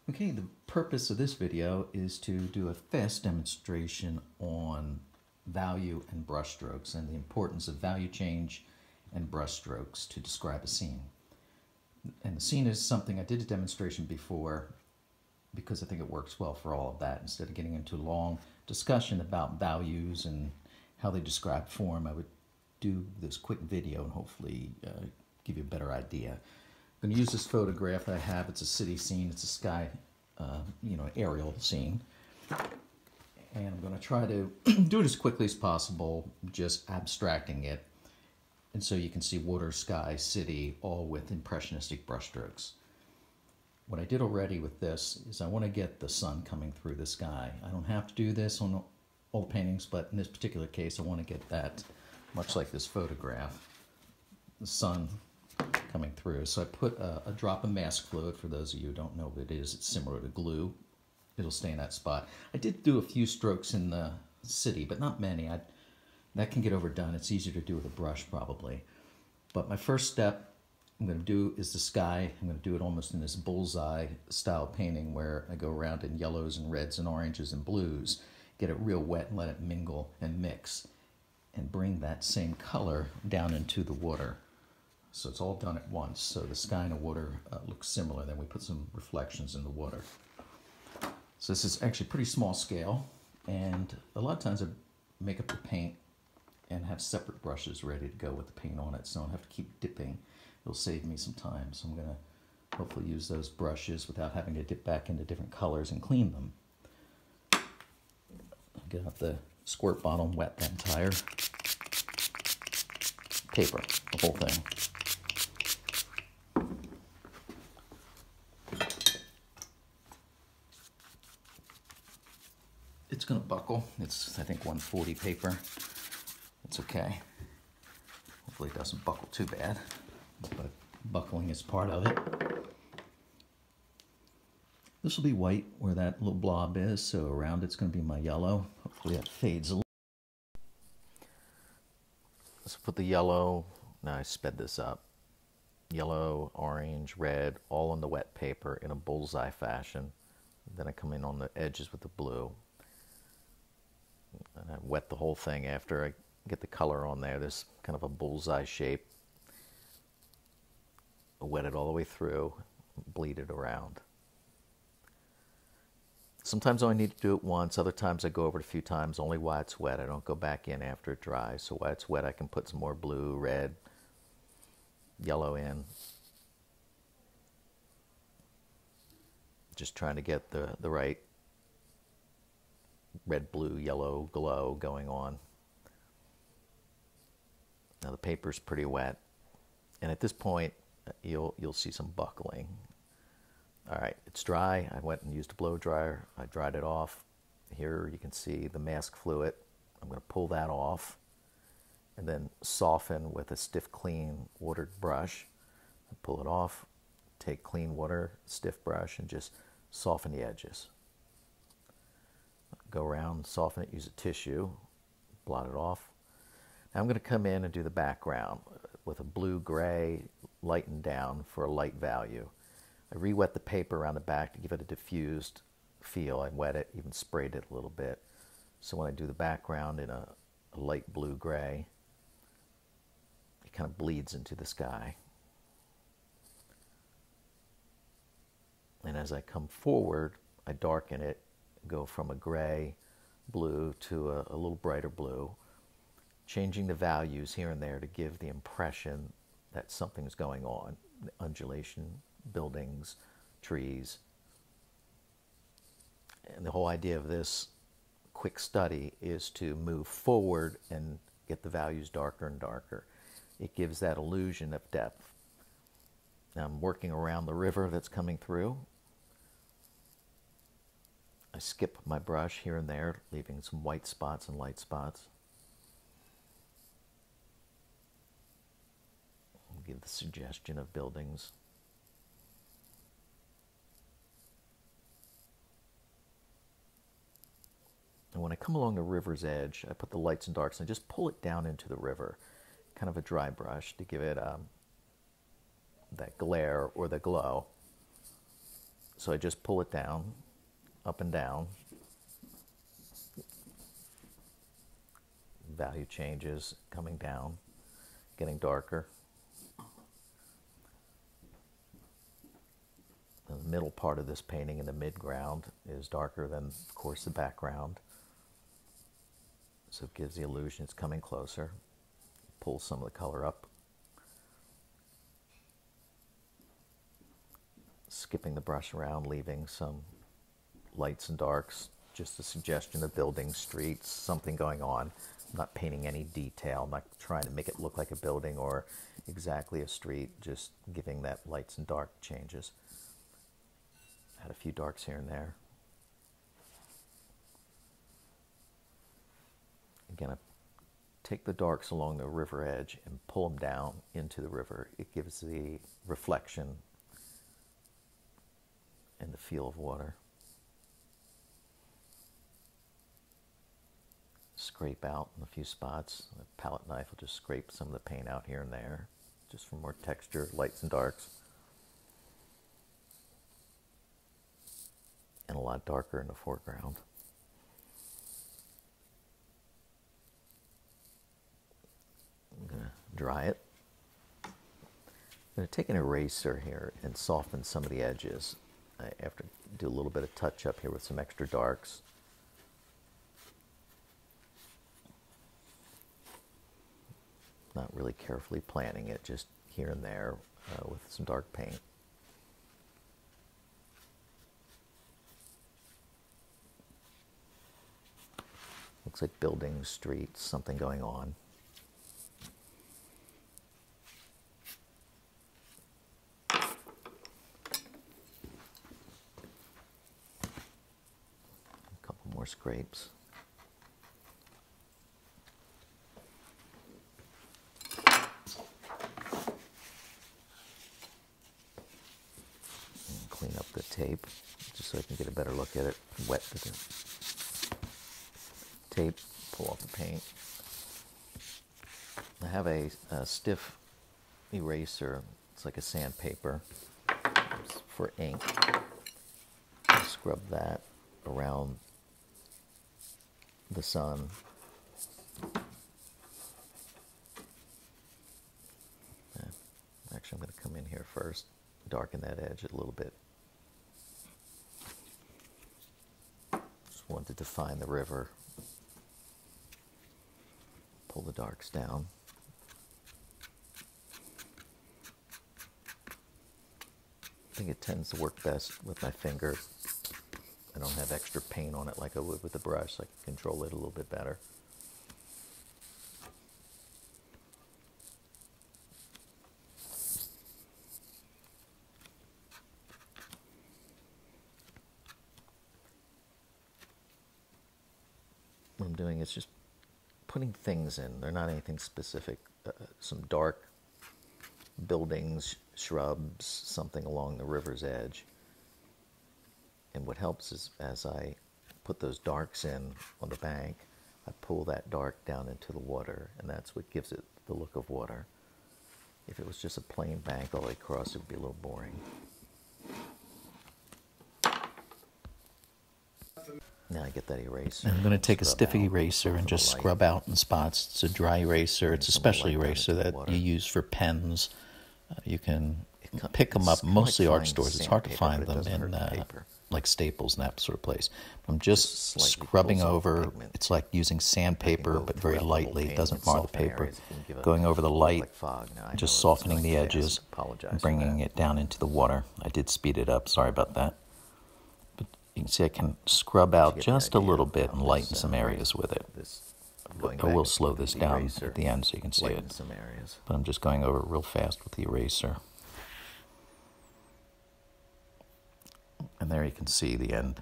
Okay, the purpose of this video is to do a fast demonstration on value and brushstrokes and the importance of value change and brushstrokes to describe a scene. And the scene is something I did a demonstration before because I think it works well for all of that. Instead of getting into a long discussion about values and how they describe form, I would do this quick video and hopefully give you a better idea. I'm going to use this photograph that I have. It's a city scene. It's a sky, aerial scene. And I'm going to try to do it as quickly as possible, just abstracting it. And so you can see water, sky, city, all with impressionistic brushstrokes. What I did already with this is I want to get the sun coming through the sky. I don't have to do this on all the paintings, but in this particular case, I want to get that, much like this photograph, the sun coming through. So I put a drop of mask fluid. For those of you who don't know what it is, it's similar to glue. It'll stay in that spot. I did do a few strokes in the city, but not many. That can get overdone. It's easier to do with a brush probably. But my first step I'm going to do is the sky. I'm going to do it almost in this bullseye style painting where I go around in yellows and reds and oranges and blues, get it real wet and let it mingle and mix and bring that same color down into the water. So it's all done at once. So the sky and the water look similar. Then we put some reflections in the water. So this is actually pretty small scale. And a lot of times I make up the paint and have separate brushes ready to go with the paint on it, so I don't have to keep dipping. It'll save me some time. So I'm going to hopefully use those brushes without having to dip back into different colors and clean them. Get out the squirt bottle and wet that entire paper, the whole thing. It's going to buckle. It's, I think, 140 paper. It's okay. Hopefully it doesn't buckle too bad, but buckling is part of it. This will be white where that little blob is, so around it's going to be my yellow. Hopefully that fades a little. Let's put the yellow, now I sped this up. Yellow, orange, red, all on the wet paper in a bullseye fashion. Then I come in on the edges with the blue. And I wet the whole thing after I get the color on there. There's kind of a bullseye shape. I wet it all the way through, bleed it around. Sometimes I only need to do it once. Other times I go over it a few times, only while it's wet. I don't go back in after it dries. So while it's wet, I can put some more blue, red, yellow in. Just trying to get the right red, blue, yellow glow going on. Now the paper's pretty wet, and at this point you'll see some buckling. All right, it's dry. I went and used a blow dryer. I dried it off. Here you can see the mask fluid. I'm going to pull that off and then soften with a stiff, clean, watered brush. I pull it off, take clean water, stiff brush, and just soften the edges. Go around, soften it, use a tissue, blot it off. Now I'm going to come in and do the background with a blue-gray, lightened down for a light value. I re-wet the paper around the back to give it a diffused feel. I wet it, even sprayed it a little bit. So when I do the background in a light blue-gray, it kind of bleeds into the sky. And as I come forward, I darken it, go from a gray blue to a little brighter blue, changing the values here and there to give the impression that something's going on. Undulation, buildings, trees. And the whole idea of this quick study is to move forward and get the values darker and darker. It gives that illusion of depth. Now I'm working around the river that's coming through. I skip my brush here and there, leaving some white spots and light spots. Give the suggestion of buildings. And when I come along the river's edge, I put the lights and darks and just pull it down into the river, kind of a dry brush to give it that glare or the glow. So I just pull it down, up and down. Value changes, coming down, getting darker. The middle part of this painting in the midground is darker than, of course, the background. So it gives the illusion it's coming closer. Pull some of the color up. Skipping the brush around, leaving some lights and darks, just a suggestion of buildings, streets, something going on. I'm not painting any detail. I'm not trying to make it look like a building or exactly a street, just giving that lights and dark changes. Add a few darks here and there. Again, I take the darks along the river edge and pull them down into the river. It gives the reflection and the feel of water. Scrape out in a few spots. A palette knife will just scrape some of the paint out here and there, just for more texture, lights and darks. And a lot darker in the foreground. I'm going to dry it. I'm going to take an eraser here and soften some of the edges. I have to do a little bit of touch up here with some extra darks. Not really carefully planning it, just here and there with some dark paint. Looks like buildings, streets, something going on. A couple more scrapes. And clean up the tape just so I can get a better look at it. Wet the tape, pull off the paint. I have a stiff eraser. It's like a sandpaper. It's for ink. Scrub that around the sun. Actually, I'm going to come in here first, darken that edge a little bit. Just wanted to define the river. Pull the darks down. I think it tends to work best with my finger. I don't have extra paint on it like I would with the brush, so I can control it a little bit better. What I'm doing is just putting things in. They're not anything specific. Some dark buildings, shrubs, something along the river's edge. And what helps is as I put those darks in on the bank, I pull that dark down into the water, and that's what gives it the look of water. If it was just a plain bank all the way across, it would be a little boring. Now I get that eraser. I'm going to take a stiff eraser and just scrub out in spots. It's a dry eraser. It's a special eraser that you use for pens. You can pick them up, mostly art stores. It's hard to find them in like Staples and that sort of place. I'm just scrubbing over. It's like using sandpaper, but very lightly. It doesn't mar the paper. Going over the light, just softening the edges, and bringing it down into the water. I did speed it up. Sorry about that. But you can see I can scrub out just a little bit and lighten some areas with it. I will slow this down at the end so you can see it. But I'm just going over it real fast with the eraser. And there you can see the end.